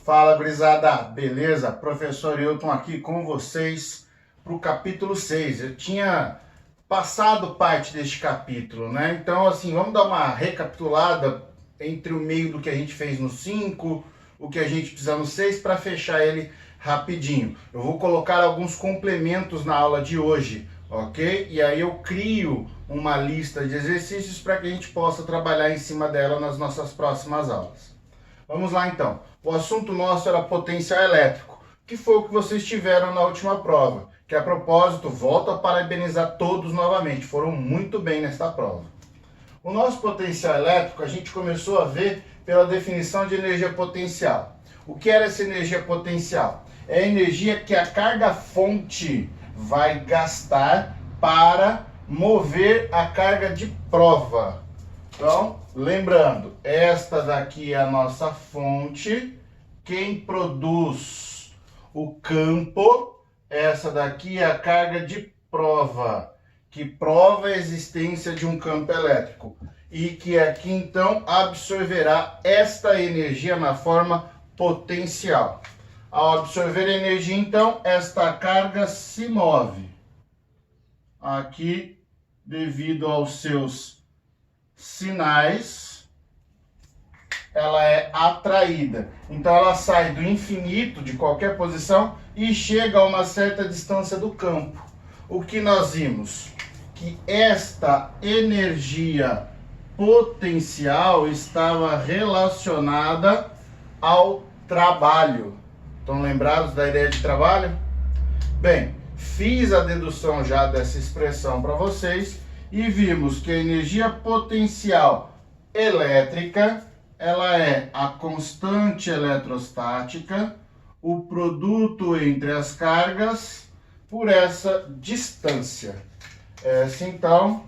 Fala, gurizada, beleza? Professor Hilton aqui com vocês para o capítulo 6. Eu tinha passado parte deste capítulo, né? Então, assim, vamos dar uma recapitulada entre o meio do que a gente fez no 5, o que a gente precisa no 6, para fechar ele rapidinho. Eu vou colocar alguns complementos na aula de hoje, ok? E aí eu crio uma lista de exercícios para que a gente possa trabalhar em cima dela nas nossas próximas aulas. Vamos lá então. O assunto nosso era potencial elétrico, que foi o que vocês tiveram na última prova. Que a propósito, volto a parabenizar todos novamente, foram muito bem nesta prova. O nosso potencial elétrico a gente começou a ver pela definição de energia potencial. O que era essa energia potencial? É a energia que a carga-fonte vai gastar para mover a carga de prova. Então, lembrando, esta daqui é a nossa fonte, quem produz o campo, essa daqui é a carga de prova, que prova a existência de um campo elétrico e que aqui então absorverá esta energia na forma potencial. Ao absorver a energia, então, esta carga se move aqui devido aos seus sinais, ela é atraída. Então ela sai do infinito de qualquer posição e chega a uma certa distância do campo. O que nós vimos? Que esta energia potencial estava relacionada ao trabalho. Estão lembrados da ideia de trabalho? Bem, fiz a dedução já dessa expressão para vocês e vimos que a energia potencial elétrica, ela é a constante eletrostática, o produto entre as cargas por essa distância. Essa então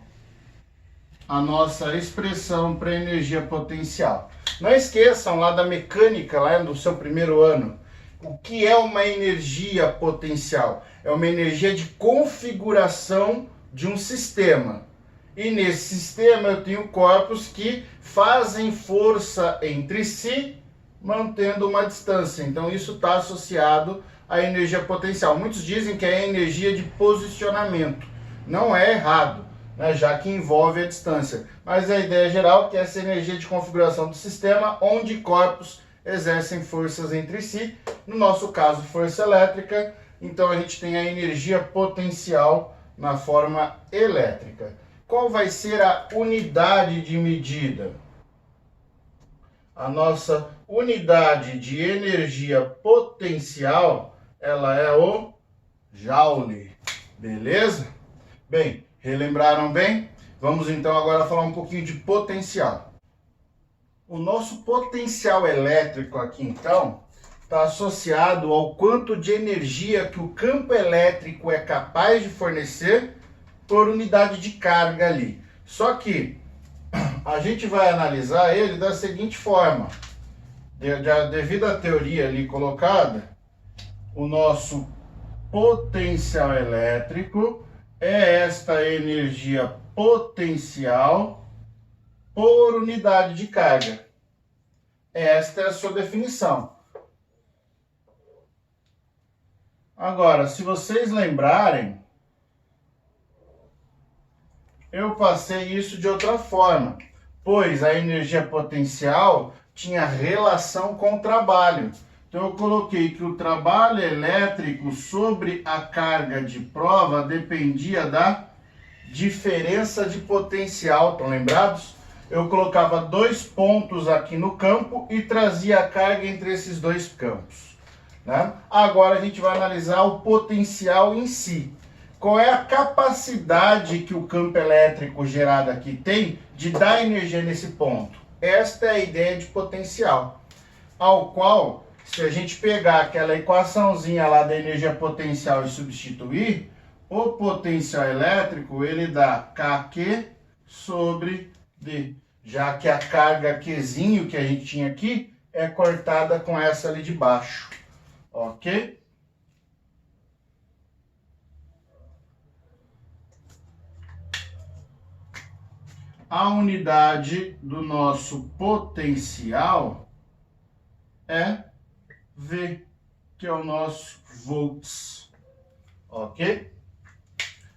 a nossa expressão para energia potencial. Não esqueçam lá da mecânica, lá do seu primeiro ano. O que é uma energia potencial? É uma energia de configuração de um sistema. E nesse sistema eu tenho corpos que fazem força entre si, mantendo uma distância. Então isso está associado à energia potencial. Muitos dizem que é energia de posicionamento. Não é errado, né, já que envolve a distância. Mas a ideia geral é que essa energia de configuração do sistema, onde corpos exercem forças entre si, no nosso caso força elétrica, então a gente tem a energia potencial na forma elétrica. Qual vai ser a unidade de medida? A nossa unidade de energia potencial, ela é o Joule, beleza? Bem, relembraram bem? Vamos então agora falar um pouquinho de potencial. O nosso potencial elétrico aqui então está associado ao quanto de energia que o campo elétrico é capaz de fornecer por unidade de carga ali. Só que a gente vai analisar ele da seguinte forma. Devido à teoria ali colocada, o nosso potencial elétrico é esta energia potencial por unidade de carga. Esta é a sua definição. Agora, se vocês lembrarem, eu passei isso de outra forma, pois a energia potencial tinha relação com o trabalho. Então eu coloquei que o trabalho elétrico sobre a carga de prova dependia da diferença de potencial, estão lembrados? Eu colocava 2 pontos aqui no campo e trazia a carga entre esses 2 campos, né? Agora a gente vai analisar o potencial em si. Qual é a capacidade que o campo elétrico gerado aqui tem de dar energia nesse ponto? Esta é a ideia de potencial, ao qual, se a gente pegar aquela equaçãozinha lá da energia potencial e substituir, o potencial elétrico ele dá Kq sobre D, já que a carga Qzinho que a gente tinha aqui é cortada com essa ali de baixo, ok? A unidade do nosso potencial é V, que é o nosso volts, ok?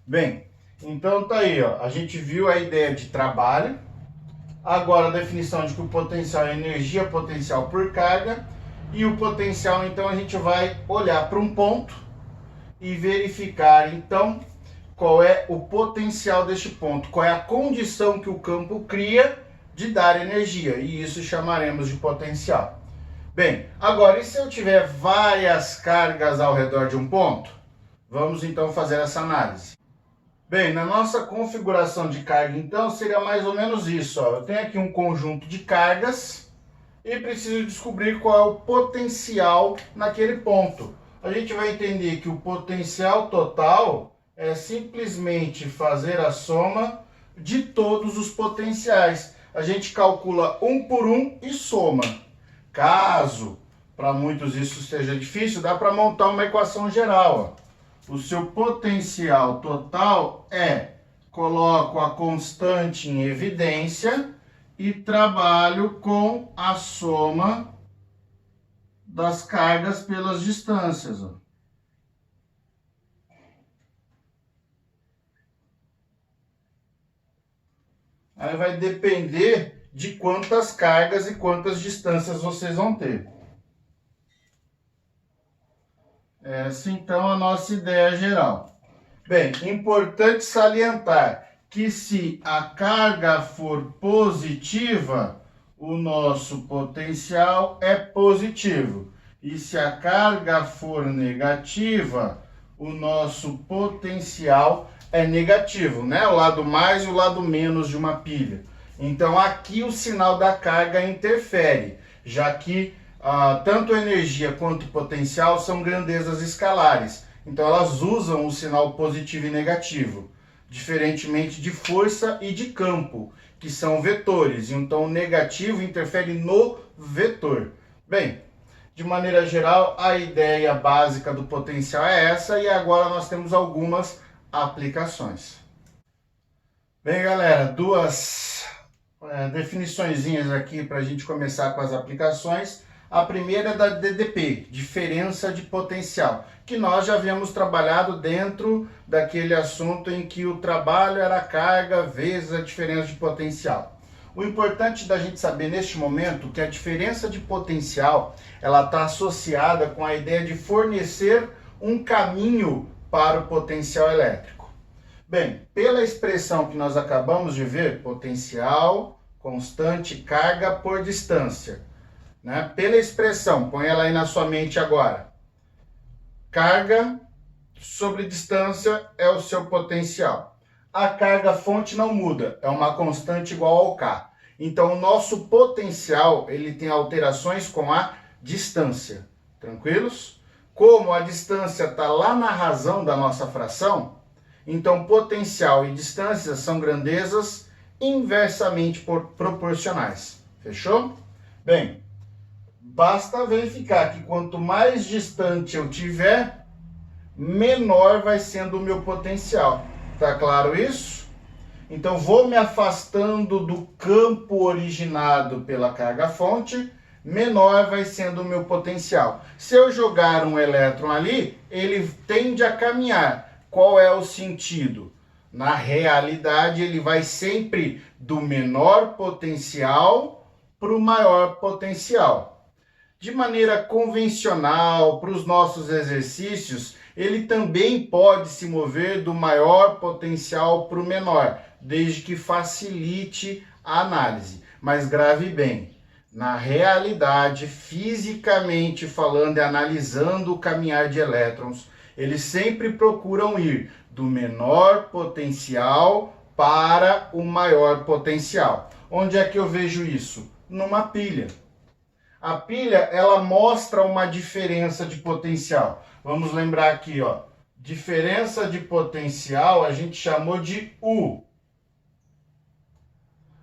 Bem, então tá aí, ó, a gente viu a ideia de trabalho, agora a definição de que o potencial é energia potencial por carga, e o potencial, então, a gente vai olhar para um ponto e verificar, então, qual é o potencial deste ponto, qual é a condição que o campo cria de dar energia, e isso chamaremos de potencial. Bem, agora, e se eu tiver várias cargas ao redor de um ponto? Vamos então fazer essa análise. Bem, na nossa configuração de carga, então, seria mais ou menos isso, ó. Eu tenho aqui um conjunto de cargas e preciso descobrir qual é o potencial naquele ponto. A gente vai entender que o potencial total é simplesmente fazer a soma de todos os potenciais. A gente calcula um por um e soma. Caso, para muitos isso seja difícil, dá para montar uma equação geral. Ó. O seu potencial total coloco a constante em evidência e trabalho com a soma das cargas pelas distâncias. Ó. Aí vai depender de quantas cargas e quantas distâncias vocês vão ter. Essa então é a nossa ideia geral. Bem, importante salientar que se a carga for positiva, o nosso potencial é positivo. E se a carga for negativa, o nosso potencial é negativo, né? O lado mais e o lado menos de uma pilha. Então aqui o sinal da carga interfere, já que tanto a energia quanto o potencial são grandezas escalares. Então elas usam o sinal positivo e negativo, diferentemente de força e de campo, que são vetores. Então o negativo interfere no vetor. Bem, de maneira geral, a ideia básica do potencial é essa, e agora nós temos algumas aplicações. Bem, galera, duas definiçõezinhas aqui para a gente começar com as aplicações. A primeira é da DDP, diferença de potencial, que nós já havíamos trabalhado dentro daquele assunto em que o trabalho era a carga vezes a diferença de potencial. O importante da gente saber neste momento é que a diferença de potencial ela está associada com a ideia de fornecer um caminho para o potencial elétrico. Bem, pela expressão que nós acabamos de ver, potencial, constante, carga por distância. Né? Pela expressão, põe ela aí na sua mente agora. Carga sobre distância é o seu potencial. A carga fonte não muda, é uma constante igual ao K. Então, o nosso potencial ele tem alterações com a distância. Tranquilos? Como a distância está lá na razão da nossa fração, então potencial e distância são grandezas inversamente proporcionais. Fechou? Bem, basta verificar que quanto mais distante eu tiver, menor vai sendo o meu potencial. Tá claro isso? Então vou me afastando do campo originado pela carga-fonte, menor vai sendo o meu potencial. Se eu jogar um elétron ali, ele tende a caminhar. Qual é o sentido? Na realidade, ele vai sempre do menor potencial para o maior potencial. De maneira convencional, para os nossos exercícios, ele também pode se mover do maior potencial para o menor, desde que facilite a análise. Mas grave bem, na realidade, fisicamente falando e analisando o caminhar de elétrons, eles sempre procuram ir do menor potencial para o maior potencial. Onde é que eu vejo isso? Numa pilha. A pilha, ela mostra uma diferença de potencial. Vamos lembrar aqui, ó. Diferença de potencial a gente chamou de U.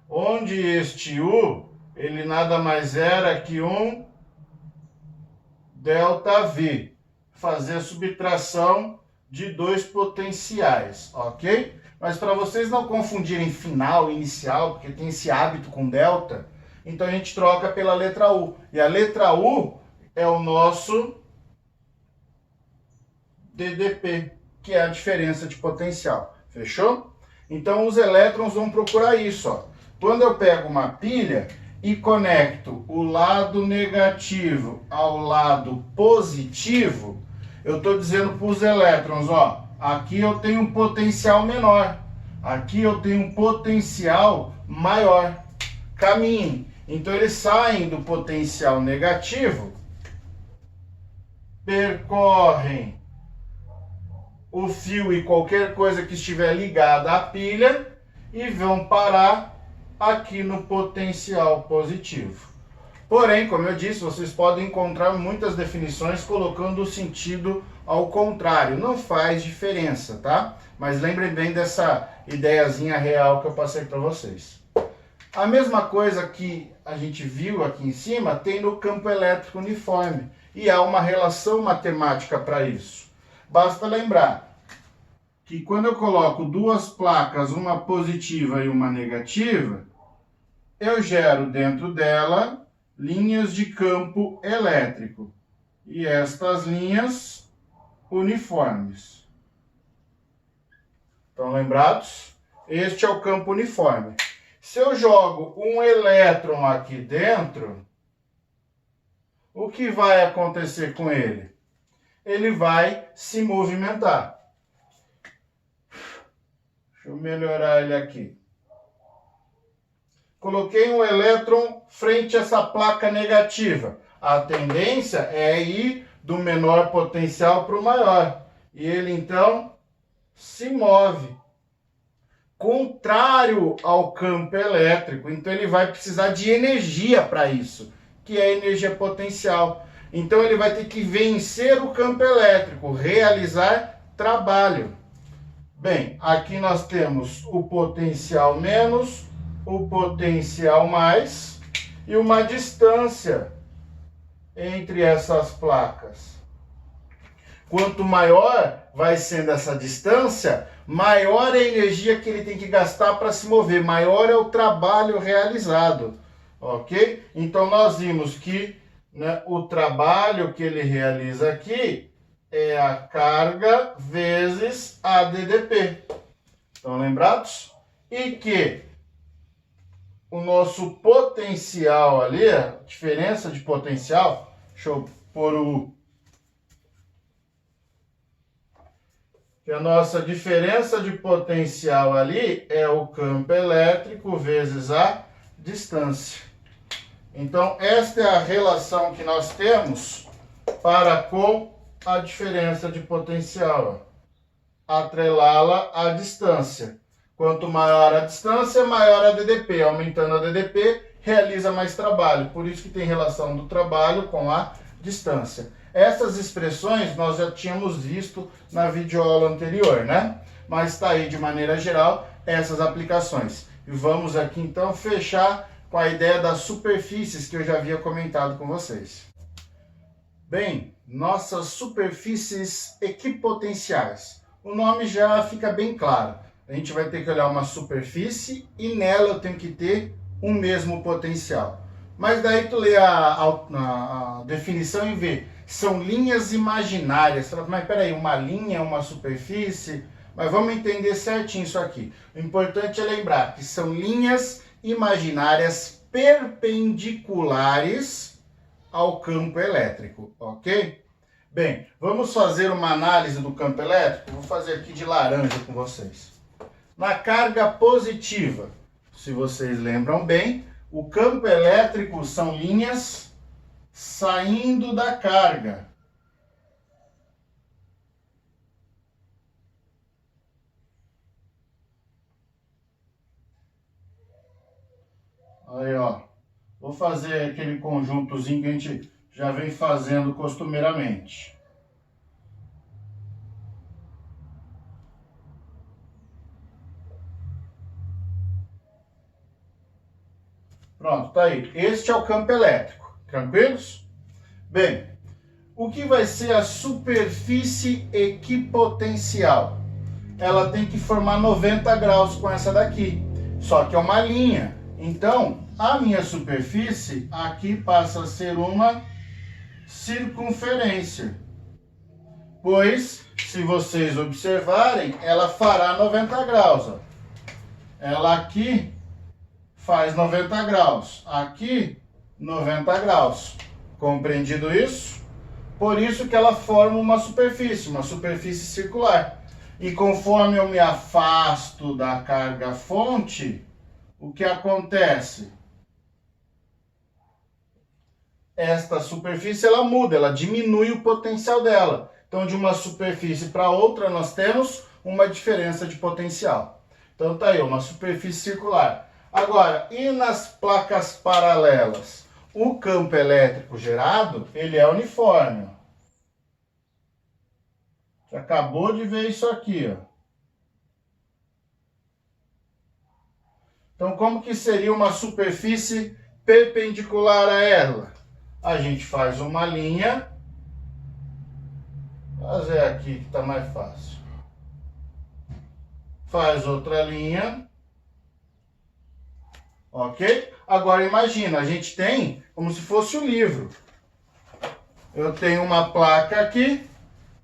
Onde este U, ele nada mais era que um ΔV. Fazer a subtração de dois potenciais, ok? Mas para vocês não confundirem final e inicial, porque tem esse hábito com delta, então a gente troca pela letra U. E a letra U é o nosso DDP, que é a diferença de potencial. Fechou? Então os elétrons vão procurar isso, ó. Quando eu pego uma pilha e conecto o lado negativo ao lado positivo, eu estou dizendo para os elétrons, ó, aqui eu tenho um potencial menor, aqui eu tenho um potencial maior. Caminhem. Então eles saem do potencial negativo, percorrem o fio e qualquer coisa que estiver ligada à pilha e vão parar aqui no potencial positivo. Porém, como eu disse, vocês podem encontrar muitas definições colocando o sentido ao contrário. Não faz diferença, tá? Mas lembrem bem dessa ideiazinha real que eu passei para vocês. A mesma coisa que a gente viu aqui em cima tem no campo elétrico uniforme. E há uma relação matemática para isso. Basta lembrar que quando eu coloco duas placas, uma positiva e uma negativa, eu gero dentro dela linhas de campo elétrico. E estas linhas uniformes. Estão lembrados? Este é o campo uniforme. Se eu jogo um elétron aqui dentro, o que vai acontecer com ele? Ele vai se movimentar. Deixa eu melhorar ele aqui. Coloquei um elétron frente a essa placa negativa. A tendência é ir do menor potencial para o maior. E ele então se move. Contrário ao campo elétrico. Então ele vai precisar de energia para isso, que é a energia potencial. Então ele vai ter que vencer o campo elétrico, realizar trabalho. Bem, aqui nós temos o potencial menos, o potencial mais e uma distância entre essas placas. Quanto maior vai sendo essa distância, maior é a energia que ele tem que gastar para se mover, maior é o trabalho realizado, ok? Então nós vimos que, né, o trabalho que ele realiza aqui é a carga vezes a DDP. Estão lembrados? E que o nosso potencial ali, a diferença de potencial, deixa eu pôr que a nossa diferença de potencial ali é o campo elétrico vezes a distância. Então, esta é a relação que nós temos para com a diferença de potencial. Atrelá-la à distância. Quanto maior a distância, maior a DDP. Aumentando a DDP, realiza mais trabalho. Por isso que tem relação do trabalho com a distância. Essas expressões nós já tínhamos visto na videoaula anterior, né? Mas está aí de maneira geral essas aplicações. E vamos aqui então fechar com a ideia das superfícies que eu já havia comentado com vocês. Bem, nossas superfícies equipotenciais. O nome já fica bem claro. A gente vai ter que olhar uma superfície e nela eu tenho que ter um mesmo potencial. Mas daí tu lê a definição e vê, são linhas imaginárias. Mas peraí, uma linha é uma superfície? Mas vamos entender certinho isso aqui. O importante é lembrar que são linhas imaginárias perpendiculares ao campo elétrico, ok? Bem, vamos fazer uma análise do campo elétrico? Vou fazer aqui de laranja com vocês. Na carga positiva, se vocês lembram bem, o campo elétrico são linhas saindo da carga. Aí, ó. Vou fazer aquele conjuntozinho que a gente já vem fazendo costumeiramente. Pronto, tá aí. Este é o campo elétrico. Tranquilos? Bem, o que vai ser a superfície equipotencial? Ela tem que formar 90 graus com essa daqui. Só que é uma linha. Então, a minha superfície aqui passa a ser uma circunferência. Pois, se vocês observarem, ela fará 90 graus. Ó. Ela aqui faz 90 graus. Aqui, 90 graus. Compreendido isso? Por isso que ela forma uma superfície circular. E conforme eu me afasto da carga fonte, o que acontece? Esta superfície ela muda, ela diminui o potencial dela. Então, de uma superfície para outra, nós temos uma diferença de potencial. Então, tá aí, uma superfície circular. Agora, e nas placas paralelas? O campo elétrico gerado, ele é uniforme. Você acabou de ver isso aqui, ó. Então, como que seria uma superfície perpendicular a ela? A gente faz uma linha. Vou fazer aqui que está mais fácil. Faz outra linha. Ok? Agora imagina, a gente tem como se fosse um livro. Eu tenho uma placa aqui,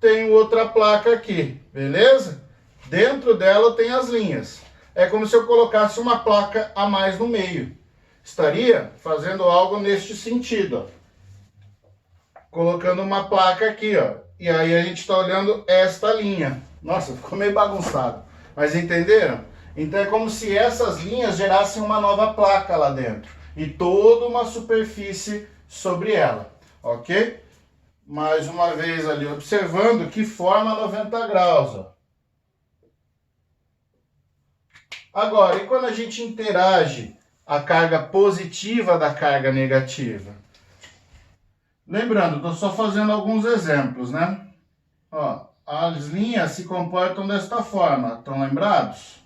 tenho outra placa aqui, beleza? Dentro dela tem as linhas. É como se eu colocasse uma placa a mais no meio. Estaria fazendo algo neste sentido, ó. Colocando uma placa aqui, ó. E aí a gente está olhando esta linha. Nossa, ficou meio bagunçado. Mas entenderam? Então é como se essas linhas gerassem uma nova placa lá dentro. E toda uma superfície sobre ela. Ok? Mais uma vez ali, observando que forma 90 graus, ó. Agora, e quando a gente interage a carga positiva da carga negativa? Lembrando, estou só fazendo alguns exemplos, né? Ó, as linhas se comportam desta forma, estão lembrados?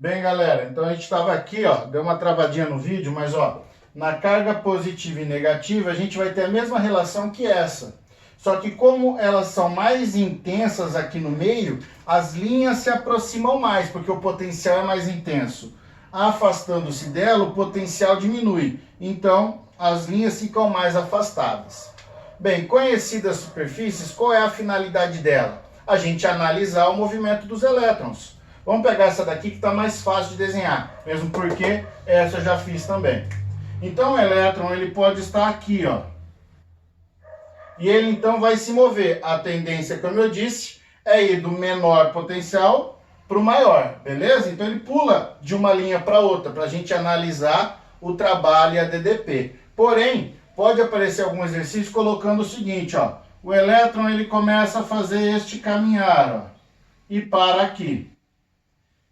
Bem, galera, então a gente estava aqui, ó, deu uma travadinha no vídeo, mas ó, na carga positiva e negativa a gente vai ter a mesma relação que essa. Só que como elas são mais intensas aqui no meio, as linhas se aproximam mais, porque o potencial é mais intenso. Afastando-se dela, o potencial diminui. Então, as linhas ficam mais afastadas. Bem, conhecidas as superfícies, qual é a finalidade dela? A gente analisar o movimento dos elétrons. Vamos pegar essa daqui que está mais fácil de desenhar, mesmo porque essa eu já fiz também. Então o elétron ele pode estar aqui, ó. E ele então vai se mover. A tendência, como eu disse, é ir do menor potencial para o maior, beleza? Então ele pula de uma linha para outra, para a gente analisar o trabalho e a DDP. Porém, pode aparecer algum exercício colocando o seguinte, ó. O elétron ele começa a fazer este caminhar, ó, e para aqui.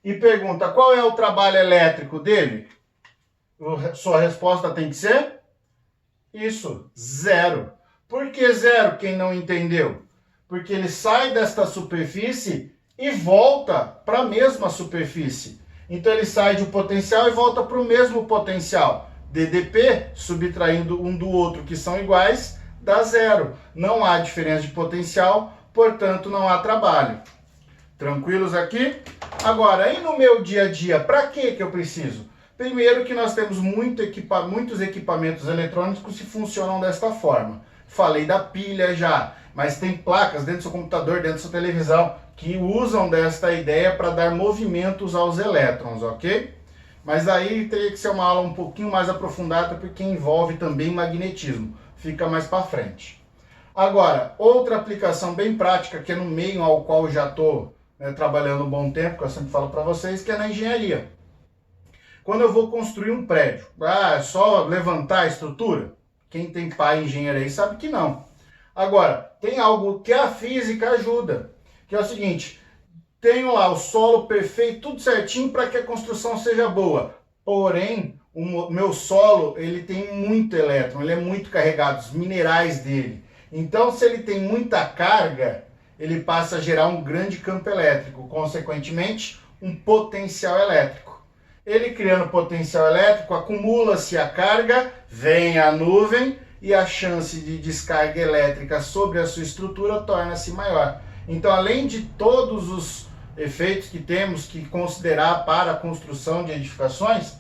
E pergunta, qual é o trabalho elétrico dele? Sua resposta tem que ser? Isso, zero. Por que zero, quem não entendeu? Porque ele sai desta superfície e volta para a mesma superfície. Então ele sai de um potencial e volta para o mesmo potencial. DDP, subtraindo um do outro, que são iguais, dá zero. Não há diferença de potencial, portanto não há trabalho. Tranquilos aqui? Agora, e no meu dia a dia, para que eu preciso? Primeiro que nós temos muitos equipamentos eletrônicos que funcionam desta forma. Falei da pilha já, mas tem placas dentro do seu computador, dentro da sua televisão, que usam desta ideia para dar movimentos aos elétrons, ok? Mas aí teria que ser uma aula um pouquinho mais aprofundada, porque envolve também magnetismo. Fica mais para frente. Agora, outra aplicação bem prática, que é no meio ao qual eu já estou trabalhando um bom tempo, que eu sempre falo para vocês, que é na engenharia. Quando eu vou construir um prédio, é só levantar a estrutura? Quem tem pai engenheiro aí sabe que não. Agora, tem algo que a física ajuda, que é o seguinte, tenho lá o solo perfeito, tudo certinho para que a construção seja boa. Porém, o meu solo, ele tem muito elétron, ele é muito carregado, os minerais dele. Então, se ele tem muita carga, ele passa a gerar um grande campo elétrico, consequentemente, um potencial elétrico. Ele criando potencial elétrico, acumula-se a carga, vem a nuvem e a chance de descarga elétrica sobre a sua estrutura torna-se maior. Então, além de todos os efeitos que temos que considerar para a construção de edificações,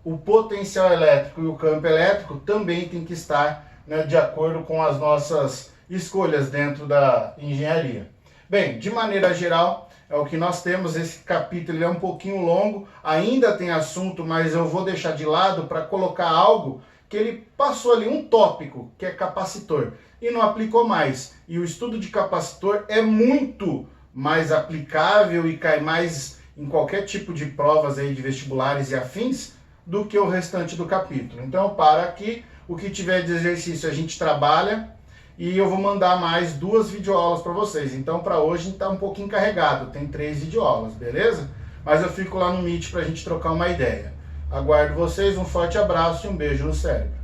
o potencial elétrico e o campo elétrico também tem que estar, né, de acordo com as nossas escolhas dentro da engenharia. Bem, de maneira geral, é o que nós temos. Esse capítulo ele é um pouquinho longo, ainda tem assunto, mas eu vou deixar de lado para colocar algo que ele passou ali, um tópico, que é capacitor, e não aplicou mais. E o estudo de capacitor é muito mais aplicável e cai mais em qualquer tipo de provas aí de vestibulares e afins do que o restante do capítulo. Então, para aqui, o que tiver de exercício a gente trabalha, e eu vou mandar mais 2 videoaulas para vocês. Então, para hoje, está um pouquinho carregado, tem 3 videoaulas, beleza? Mas eu fico lá no Meet para a gente trocar uma ideia. Aguardo vocês, um forte abraço e um beijo no cérebro.